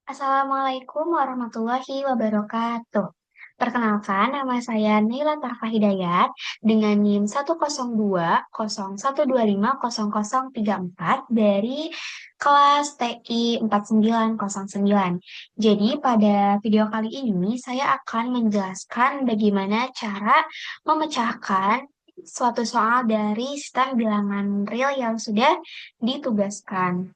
Assalamualaikum warahmatullahi wabarakatuh. Perkenalkan, nama saya Naila Tarfa Hidayat dengan NIM 10201125034 dari kelas TI 4909. Jadi pada video kali ini saya akan menjelaskan bagaimana cara memecahkan suatu soal dari sistem bilangan real yang sudah ditugaskan.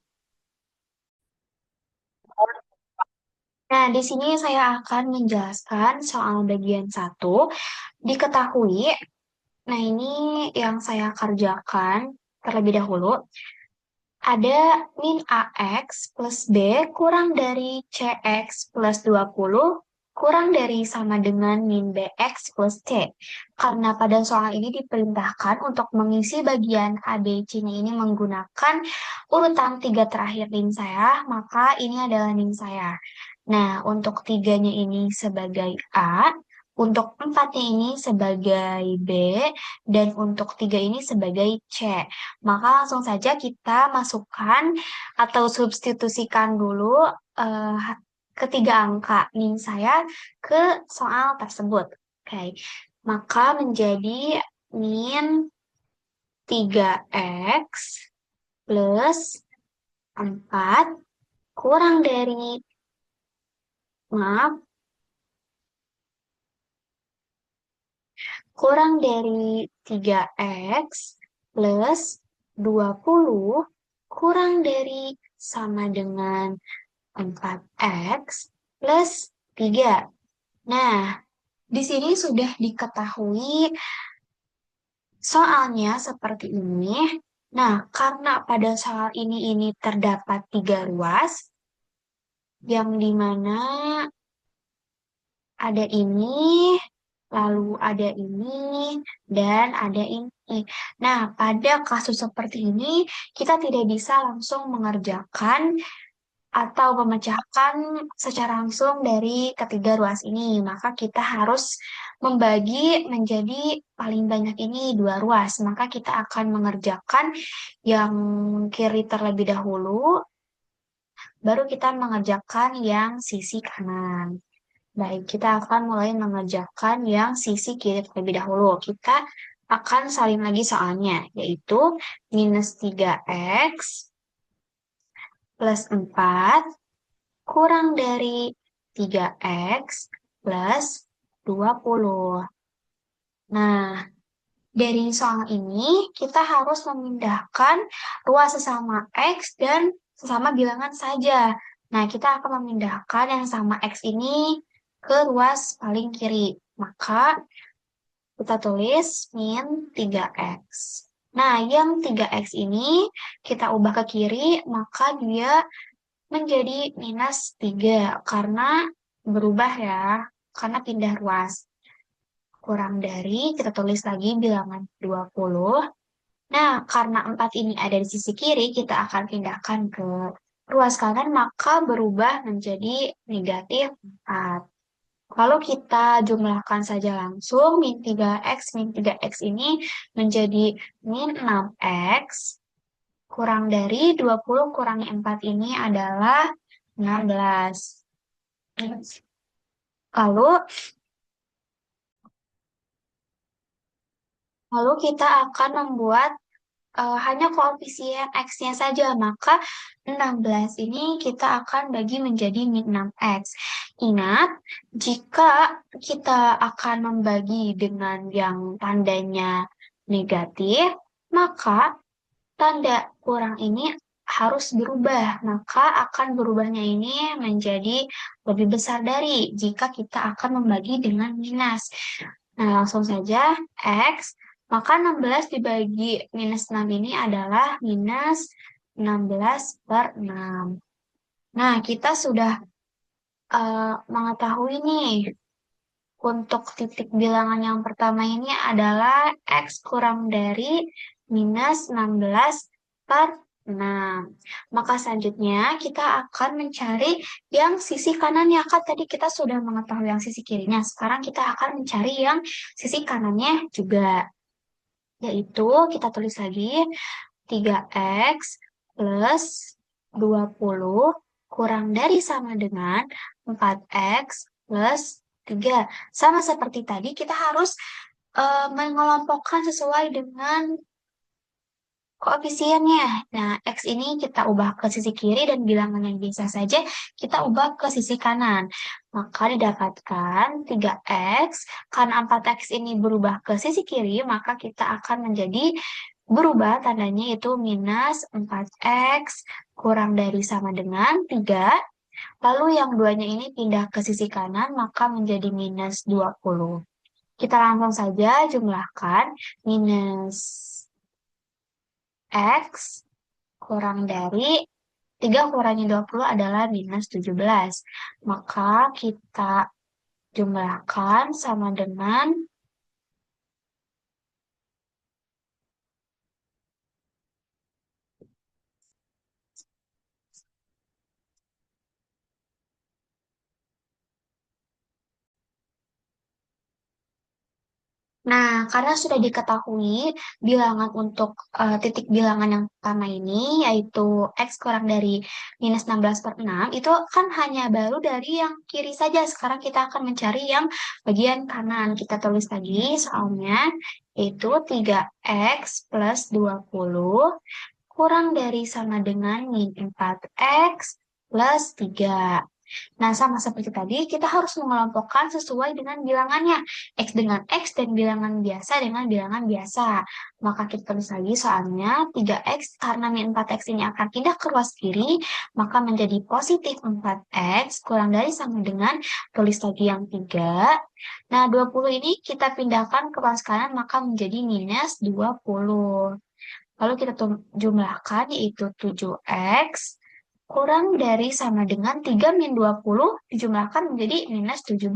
Nah, di sini saya akan menjelaskan soal bagian satu. Diketahui, nah ini yang saya kerjakan terlebih dahulu. Ada min AX plus B kurang dari CX plus 20 kurang dari sama dengan min BX plus C. Karena pada soal ini diperintahkan untuk mengisi bagian A, B, C-nya ini menggunakan urutan tiga terakhir NIM saya, maka ini adalah NIM saya. Nah, untuk tiganya ini sebagai A, untuk empatnya ini sebagai B, dan untuk tiga ini sebagai C. Maka langsung saja kita masukkan atau substitusikan dulu eh, ketiga angka NIM saya ke soal tersebut. Oke, maka menjadi min 3x plus 4 kurang dari, maaf, kurang dari 3x plus 20 kurang dari sama dengan 4x plus 3. Nah, di sini sudah diketahui soalnya seperti ini. Nah, karena pada soal ini terdapat tiga ruas, yang dimana ada ini, lalu ada ini, dan ada ini. Nah, pada kasus seperti ini, kita tidak bisa langsung mengerjakan atau memecahkan secara langsung dari ketiga ruas ini. Maka kita harus membagi menjadi paling banyak ini dua ruas. Maka kita akan mengerjakan yang kiri terlebih dahulu, baru kita mengerjakan yang sisi kanan. Baik, kita akan mulai mengerjakan yang sisi kiri terlebih dahulu. Kita akan salin lagi soalnya, yaitu minus 3x plus 4 kurang dari 3x plus 20. Nah, dari soal ini kita harus memindahkan ruas sesama x dan sesama bilangan saja. Nah, kita akan memindahkan yang sama x ini ke ruas paling kiri. Maka kita tulis min 3x. Nah, yang 3x ini kita ubah ke kiri, maka dia menjadi minus 3 karena berubah ya, karena pindah ruas. Kurang dari, kita tulis lagi bilangan 20. Nah, karena 4 ini ada di sisi kiri, kita akan pindahkan ke ruas kanan, maka berubah menjadi negatif 4. Lalu kita jumlahkan saja langsung, min 3x ini menjadi min 6x, kurang dari 20 kurangi 4 ini adalah 16. Lalu, lalu kita akan membuat hanya koefisien X-nya saja, maka 16 ini kita akan bagi menjadi min 6X. Ingat, jika kita akan membagi dengan yang tandanya negatif, maka tanda kurang ini harus berubah, maka akan berubahnya ini menjadi lebih besar dari jika kita akan membagi dengan minus. Nah, langsung saja X, maka 16 dibagi minus 6 ini adalah minus 16 per 6. Nah, kita sudah mengetahui nih, untuk titik bilangan yang pertama ini adalah X kurang dari minus 16 per 6. Maka selanjutnya kita akan mencari yang sisi kanannya. Kan tadi kita sudah mengetahui yang sisi kirinya. Sekarang kita akan mencari yang sisi kanannya juga. Yaitu kita tulis lagi 3x plus 20 kurang dari sama dengan 4X plus 3. Sama seperti tadi, kita harus mengelompokkan sesuai dengan koefisiennya. Nah, X ini kita ubah ke sisi kiri dan bilangan yang biasa saja kita ubah ke sisi kanan. Maka didapatkan 3X, karena 4X ini berubah ke sisi kiri, maka kita akan menjadi berubah tandanya itu minus 4X kurang dari sama dengan 3. Lalu yang duanya ini pindah ke sisi kanan, maka menjadi minus 20. Kita langsung saja jumlahkan minus X kurang dari 3 kurangi 20 adalah minus 17. Maka kita jumlahkan sama dengan Nah, karena sudah diketahui bilangan untuk titik bilangan yang pertama ini, yaitu X kurang dari minus 16 per 6, itu kan hanya baru dari yang kiri saja. Sekarang kita akan mencari yang bagian kanan. Kita tulis lagi soalnya, yaitu 3X plus 20 kurang dari sama dengan min 4X plus 3. Nah, sama seperti tadi, kita harus mengelompokkan sesuai dengan bilangannya. X dengan X dan bilangan biasa dengan bilangan biasa. Maka kita tulis lagi soalnya 3X karena min 4X ini akan pindah ke ruas kiri, maka menjadi positif 4X kurang dari sama dengan, tulis lagi yang 3. Nah, 20 ini kita pindahkan ke ruas kanan, maka menjadi minus 20. Lalu kita jumlahkan yaitu 7X kurang dari sama dengan 3 min 20 dijumlahkan menjadi minus 17.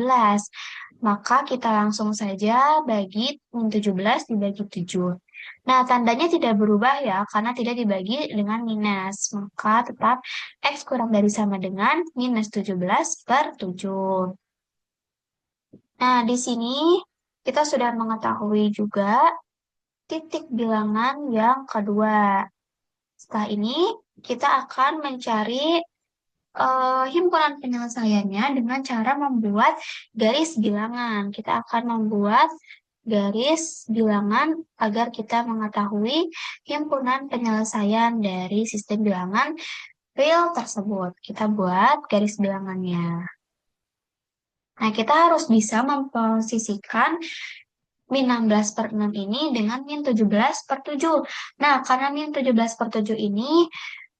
Maka kita langsung saja bagi min 17 dibagi 7. Nah, tandanya tidak berubah ya, karena tidak dibagi dengan minus. Maka tetap X kurang dari sama dengan minus 17 per 7. Nah, di sini kita sudah mengetahui juga titik bilangan yang kedua. Setelah ini, kita akan mencari himpunan penyelesaiannya dengan cara membuat garis bilangan. Kita akan membuat garis bilangan agar kita mengetahui himpunan penyelesaian dari sistem bilangan real tersebut. Kita buat garis bilangannya. Nah, kita harus bisa memposisikan min 16 per 6 ini dengan min 17 per 7. Nah, karena min 17 per 7 ini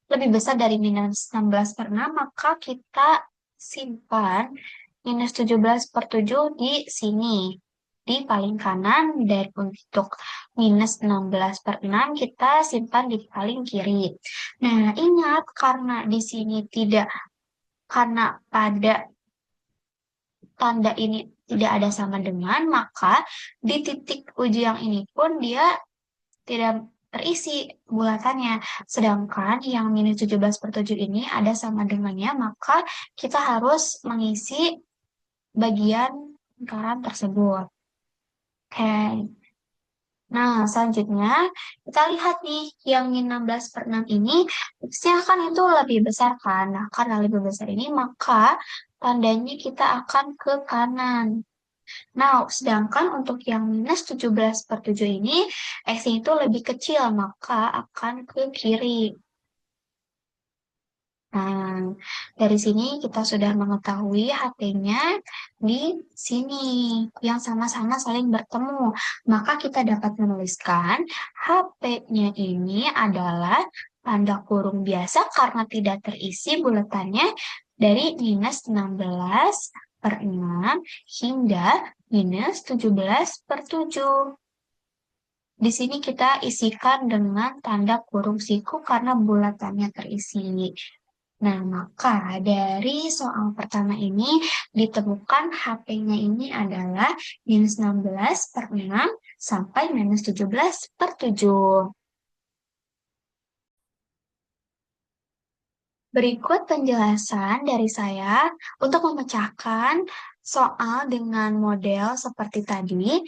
lebih besar dari minus 16 per 6, maka kita simpan minus 17 per 7 di sini. Di paling kanan, dan untuk minus 16 per 6, kita simpan di paling kiri. Nah, ingat karena di sini tidak, karena pada tanda ini tidak ada sama dengan, maka di titik uji yang ini pun dia tidak terisi bulatannya. Sedangkan yang minus 17 per 7 ini ada sama dengannya, maka kita harus mengisi bagian lingkaran tersebut. Oke. Nah, selanjutnya kita lihat nih, yang min 16 per 6 ini, X-nya kan itu lebih besar kan? Nah, karena lebih besar ini, maka tandanya kita akan ke kanan. Nah, sedangkan untuk yang minus 17 per 7 ini, X itu lebih kecil, maka akan ke kiri. Nah, dari sini kita sudah mengetahui HP-nya di sini, yang sama-sama saling bertemu. Maka kita dapat menuliskan HP-nya ini adalah tanda kurung biasa karena tidak terisi bulatannya dari minus 16 per 6 hingga minus 17 per 7. Di sini kita isikan dengan tanda kurung siku karena bulatannya terisi. Nah, maka dari soal pertama ini ditemukan HP-nya ini adalah minus 16 per 6 sampai minus 17 per 7. Berikut penjelasan dari saya untuk memecahkan soal dengan model seperti tadi.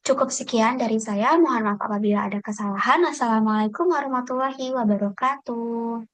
Cukup sekian dari saya. Mohon maaf apabila ada kesalahan. Assalamualaikum warahmatullahi wabarakatuh.